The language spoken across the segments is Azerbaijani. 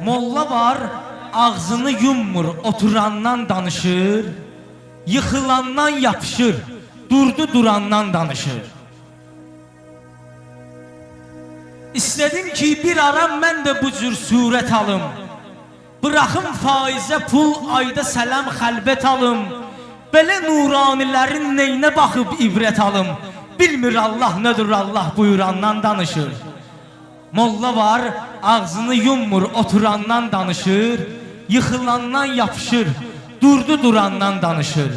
Molla var, ağzını yummur, oturandan danışır, yıkılandan yapışır, durdu durandan danışır. İstedim ki bir aram mən də bu cür surət alım, bıraxım faizə pul, ayda sələm xəlbət alım, belə nuranilərin neynə baxıb ibrət alım, bilmir Allah nədir Allah buyurandan danışır. Molla var, ağzını yummur, oturandan danışır, yıkılandan yapışır, durdu durandan danışır.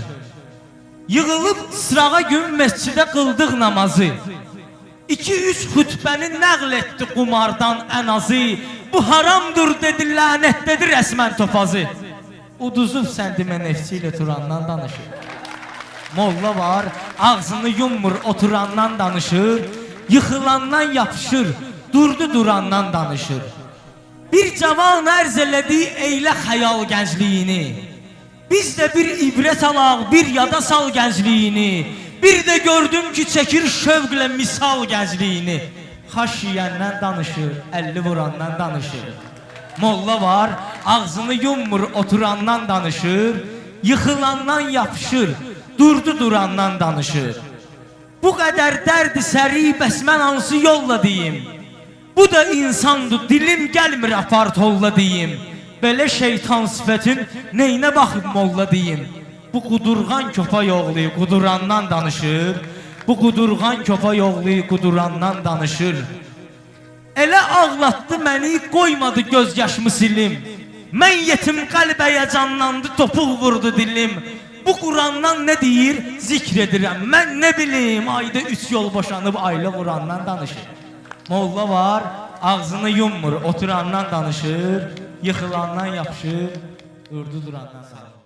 Yığılıb sırağa gün məscidə qıldıq namazı, 2-3 xütbəni nəql etdi qumardan ən azı, bu haramdır dedi, lənətdədir rəsmən topazı. Uduzub səndimə nefsi ilə turandan danışır. Molla var, ağzını yummur, oturandan danışır, yıkılandan yapışır, durdu durandan danışır. Bir cavan ərz elədi eylə xəyal gəncliyini, biz də bir ibrət alaq, bir yada sal gəncliyini, bir də gördüm ki çəkir şövqlə misal gəncliyini. Xaş yiyəndən danışır, 50 vurandan danışır. Molla var, ağzını yummur, oturandan danışır, yıkılandan yapışır, durdu durandan danışır. Bu qədər dərdi səri, bəs mən hansı yolla deyim? Bu da insandır, dilim gəlmir apar tolla deyim. Belə şeytan sifətin neynə baxıb molla deyim? Bu qudurğan köpək oğlu qudurandan danışır, bu qudurğan köpək oğlu qudurandan danışır. Elə ağlatdı məni, qoymadı göz yaşımı silim. Mən yetim qəlbəyə canlandı, topuq vurdu dilim. Bu Qurandan nə deyir, zikr edirəm, mən nə bilim, ayda 3 yol boşanıb ayla vurandan danışır. Molla var, ağzını yummur, oturandan danışır, yıkılandan yapışır, durdu durandan danışır.